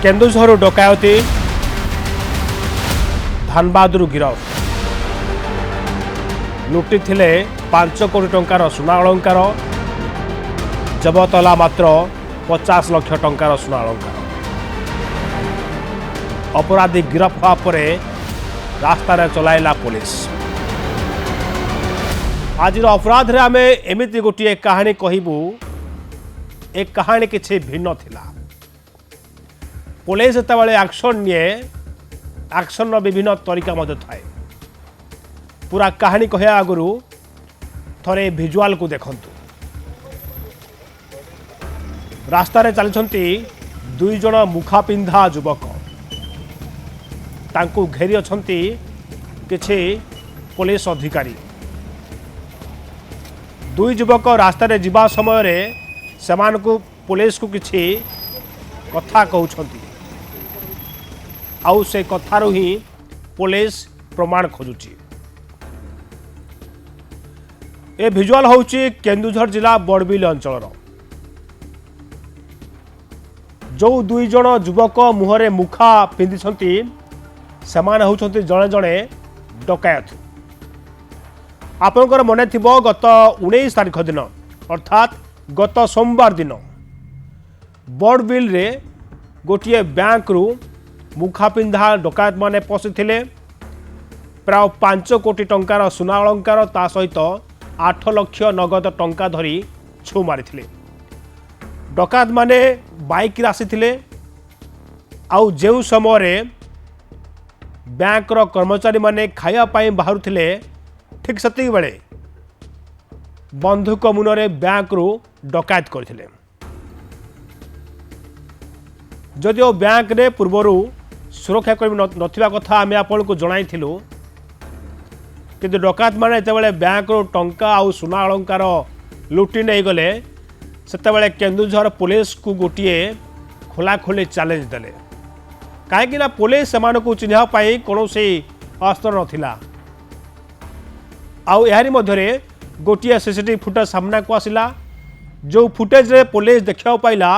केन्दुझर डकायती धानबाद गिरफ लुटि 5 कोटी टंकार सुना अलंकार जबत होला मात्र 50 लाख टंकार सुना अलंकार अपराधी गिरफ हुआ पर रास्तार चलाइला पुलिस। आज अपराध रे आमे एमिति गोटे कहानी कहबू एक कहानी किछि भिन्न थिला। पुलिस जेतेबेले एक्शन निए एक्शन विभिन्न तरीका मध्य थाए। पूरा कहानी कहया आगुरु थरे विजुअल को देखंतु। रास्ता रे चलछंती दुई जण मुखा पिंधा युवक तांकु घेरी अछंती किछि पुलिस अधिकारी। दुई युवक रास्ता रे जिबा समय रे समान को पुलिस को किछि कथा कहउछंती आउ से कथारु ही पुलिस प्रमाण खोजुची। ए विजुअल होउची केन्दुझर जिला बड़बिल अंचल जो दुई जण युवक मुहरे मुखा पिंधिछंती समान होउछंती जणे जणे डकायत। आपनकर मने थिबो गत 19 तारिख दिन अर्थात गत सोमवार दिन बड़बिल रे गोटे बैंक रु मुखा पिंधा डकायत माने पशिथिले। प्राय 5 कोटी टंकार सुना अलंकार ता सहित 8 लाख नगद टंका धरी छु मारिथिले। डकायत माने बाइक रे आसीथिले आउ जेउ समय रे बैंक रो कर्मचारी माने खाया पाई बाहरुथिले ठीक सती बेले बंधुक मुनरे बैंक रु डकायत करथिले। जदिओ बैंक रे पूर्वरु सुरक्षाकर्मी नथिबा कथा आमे आपन को जणाइथिलु किंतु डकायत माने जेतेबेले बैंक रो टंका आउ सुना अलंकार लुटि नै गले सेतेबेले केन्दुझर पुलिस को गोटिए खोला खोली चैलेंज देले। काहेकि ना पुलिस समान को चिन्हा पाई कोनोसी अस्त्र नथिला। आउ यारी मध्यरे गोटिए सीसीटीवी फुटेज सामना को आसिला। जो फुटेज रे पुलिस देखिया पाइला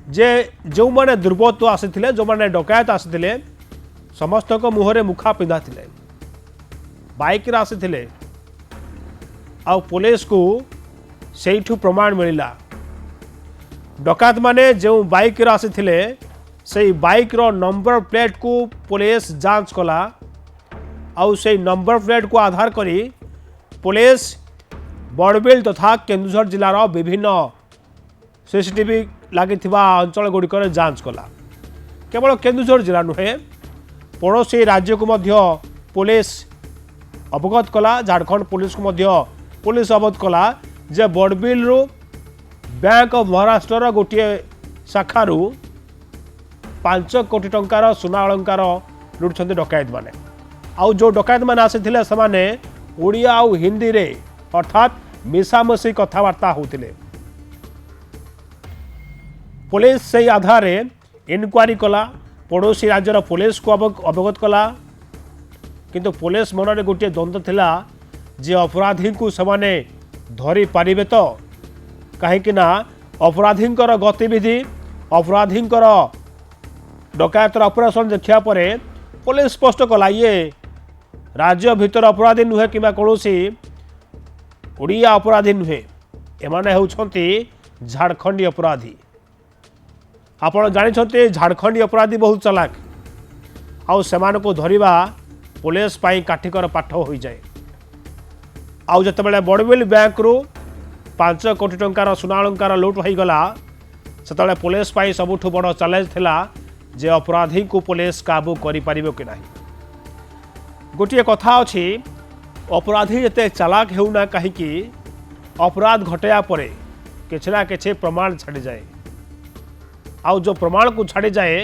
जे जो माने दुर्बृत्त आसिथिले जो माने डकायत आसिथिले समस्त को मुहरे मुखा पिंधा थिले बाइक रे आसिथिले आउ पुलिस को सेठु प्रमाण मिलिला। डकायत माने जो बाइक रे आसिथिले से बाइक रो नंबर प्लेट को पुलिस जांच कला आउ से नंबर प्लेट को आधार करी पुलिस बड़बिल तथा केन्दुझर जिलार विभिन्न सीसीटीवी लगी अंचल गुड़िक जांच कला। केवल केन्दुझर जिला नुहे पड़ोसी राज्य को मध्य पुलिस अवगत कला। झारखंड पुलिस को मध्य पुलिस अवगत कला जे बड़बिल रु बैंक ऑफ महाराष्ट्र गोटे शाखारू 5 कोटी टंकार सुना अलंकार लुटुछंती डकायत माने। आउ जो डकायत माने आसिथिले समाने ओडिया आउ हिंदी रे अर्थात मिसामसी कथबार्ता होतिले। पुलिस से आधार रे इनक्वारी कला पड़ोसी राज्यर पुलिस को अवगत कला किंतु पुलिस मनरे गोटे द्वंद्व थिला जे अपराधी को समाने धरी पारिबे तो कहीं ना अपराधींकर गतिविधि अपराधींकर डकायतर ऑपरेशन देखिया परे पुलिस स्पष्ट कला ये राज्य भितर अपराधी नुहे कि कौनसी ओडिया अपराधी नुहे एमाने होउछंती झारखंडी अपराधी। आपण जानिछंती झारखंडी अपराधी बहुत चालाक आउ सेमान को धरिबा पुलिस पाई काठिकर पाठ होई जाए। आउ जतबेले बड़बिल बैंक रु 5 कोटी टंकार सुना अलंकार लुट होई गला सेतबेले पुलिस पाई सबुठु बड़ चैलेंज थिला जे अपराधी को पुलिस काबू करि परिबो कि नाही। गोटे कथा अछि अपराधी जते चालाक हेउना कहीं अपराध घटया परे किछि ना किछि प्रमाण छाड़ी जाए आउ जो प्रमाण को छाड़ी जाए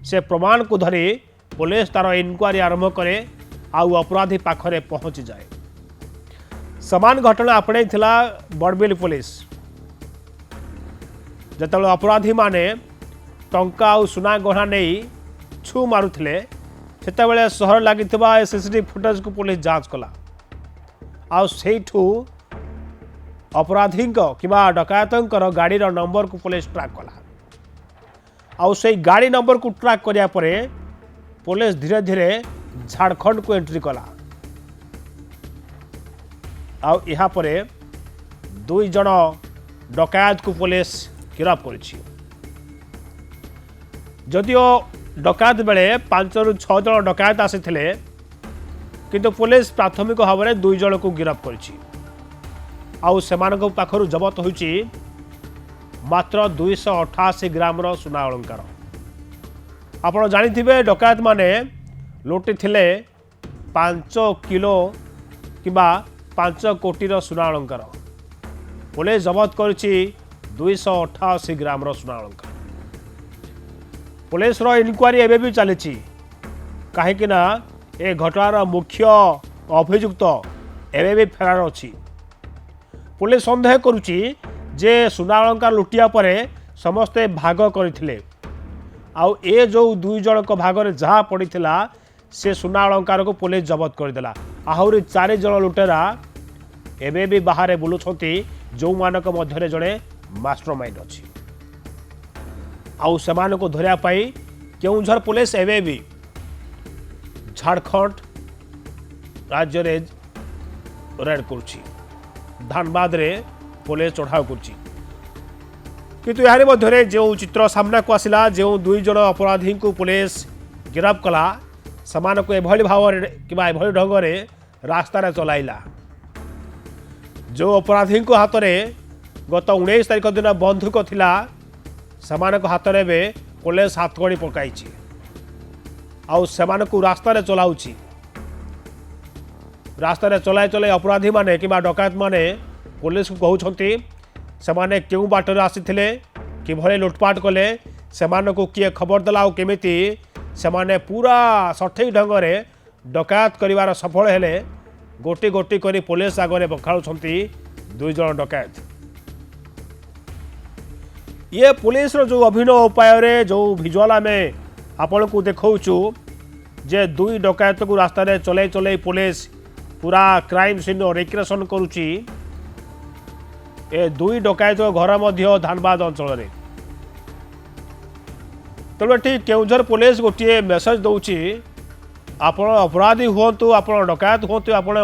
से प्रमाण को धरी पुलिस तार इनक्वारी आरंभ करे आउ अपराधी पाखरे पहुंची जाए। समान घटना आपणे थिला बड़बिल पुलिस जतबेले अपराधी माने टंका आउ सुना गहना नहीं छु मारुथिले सेतेबेले सहर लागिथिबा सीसीटीवी फुटेज को पुलिस जांच कला आउ सेठू अपराधी कि डकायतर गाड़ीर नंबर को पुलिस ट्रैक कला आउ से गाड़ी नंबर को ट्रैक करिया परे पुलिस धीरे धीरे झारखंड को एंट्री कला। आउ यहाँ परे 2 जन डकायत को पुलिस गिरफ्त करिछि। जदिओ डकायत बेले 5 ରୁ 6 जन डकायत आसीथिले किंतु पुलिस प्राथमिक भाव में 2 जन को गिरफ्त करिछि। आउ सेमानक पाखरु जबत होइछि मात्र 288 ग्राम सुना अलंकार। आपण जानिथिबे डकायत माने लुटि थिले 5 किलो किबा 5 कोटी सुना अलंकार। पुलिस जबत करिछि 288 ग्राम सुना अलंकार। पुलिस रो इनक्वारी एबे भी चली कहीं ना ए घटनार मुख्य अभियुक्त एबे भी फेरार अछि। पुलिस संदेह करुछि जे सुना अलंकार लुटिया परे समस्ते भाग करथिले। आउ ए जो 2 जन को भाग रे जहा पड़िथिला से सुना अलंकार को पुलिस जबत करदेला। आहुरी 4 जन लुटेरा एबे भी बाहर बुलुछंती जो मानक मध्यरे जड़े मास्टरमाइंड अछि। आउ सेमान को धरिया पाई केउझर पुलिस एबे भी झारखंड राज्य रे रेड करछि। धनबाद रे पुलिस चढ़ाव करछि। किंतु यार मध्यरे जो चित्र सामना को आसिला जो 2 जन अपराधी को पुलिस गिरफ्त कला समान को एभली भाव कि एभली ढंग रे रास्ता रे चलाइला। जो अपराधी को हाथ में गत 19 तारिख दिन बंधुक थिला समान हाथ में पुलिस हाथकड़ी पकाई आउ सेमान को रास्ता रे चलाउछि। रास्ता रे चलाई चलाई अपराधी माने कि डकायत माने पुलिस को कहउछंती सेमाने केउ बाटर आसीथिले किभले लुटपाट कले सेमान को किए खबर देला आउ केमिति सेमाने पूरा सठिक ढंग रे डकायत करिवार सफल हेले गोटी गोटी करी पुलिस आगे बखाड़ुछंती 2 जन डकायत। ये पुलिस रो जो अभिनव उपाय रे जो विजुअल में आपण को देखौछु जे 2 डकायत को रास्ता रे चले चले पुलिस पूरा क्राइम सीन रिक्रेशन करुची। ए 2 डकायत घर मध्य धनबाद अंचल रे। तेणु एटी केउझर पुलिस गोटे मेसेज दौची आपण अपराधी हुंतु आपण डकायत हुंतु आपण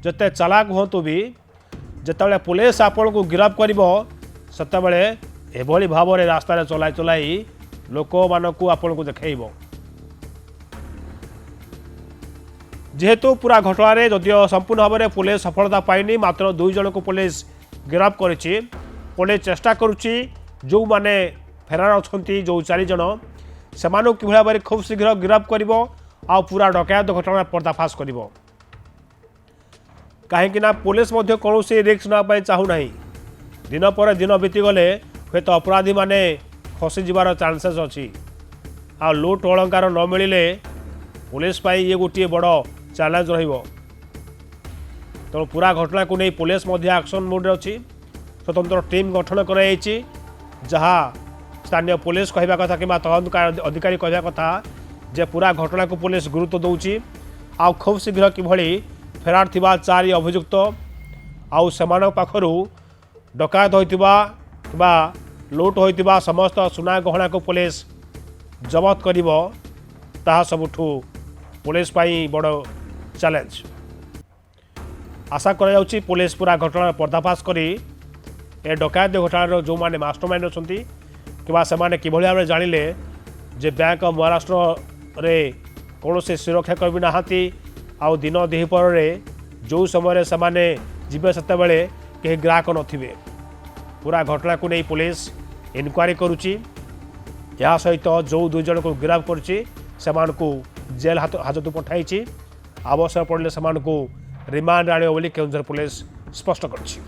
जते चालाक हुंतु भी जतबेले पुलिस आपण को गिरफ्त करिवो सतबेले एभली भाव में रास्ता रे चलाई चलाई लोक मानकु आपण को देखैबो। जेहेतु पूरा घटना रे जदियो संपूर्ण भाव में पुलिस सफलता पाइनी मात्र 2 जन को पुलिस गिरफ्त करिछि। पुलिस चेष्टा करुछि जो माने फेरार अछंती जो 4 जन सेमानु किभला बारे खूब शीघ्र गिरफ्त करिवो आ पूरा डकायत घटना पर्दाफाश करिवो। कहीं ना पुलिस मध्य कौनसी रिस्क ना पाई चाहू नहीं। दिन पर दिन बीती गले हे तो अपराधी माने खसी जीवार चांसेस अच्छी। आ लुट अलंकार न मिले पुलिस पाई ये गोटे बड़ चैलेंज रहिबो। तो पूरा घटना को नहीं पुलिस मध्य एक्शन मोड अच्छी। स्वतंत्र टीम गठन कराई जहाँ स्थानीय पुलिस कहवा कथा कि तदंत अधिकारी कहवा कथा जे पूरा घटना को पुलिस गुरुत्व दौची। आ खूब शीघ्र किभली फेरार थिबा 4 अभियुक्त आउ सेमान पाखरु डकायत होइतिबा बा लुट होइतिबा समस्त सुना गहना को पुलिस जबत करिवो ताहा सबुठु पुलिस पाई बड़ चैलेंज। आशा करा जाउची पुलिस पूरा घटना पर्दाफाश करी ए डकायत घटनार जो माने मास्टरमाइंड अछंती किबा सेमाने किभली भाबे जानिले जे बैंक ऑफ महाराष्ट्र रे कौनसी सुरक्षाकर्मी नहांती आउ दिन दिहपर रे जो समय सेमाने जीवे सेतेबेले केही ग्राहक नथिबे। पूरा घटना को नहीं पुलिस इनक्वारी करुची। या सहित जो 2 जन को गिरफ्त करुची सेमान को जेल हाजत पठाई आवश्यक पड़े सेमान को रिमांड आने बोली केउझर पुलिस स्पष्ट करछि।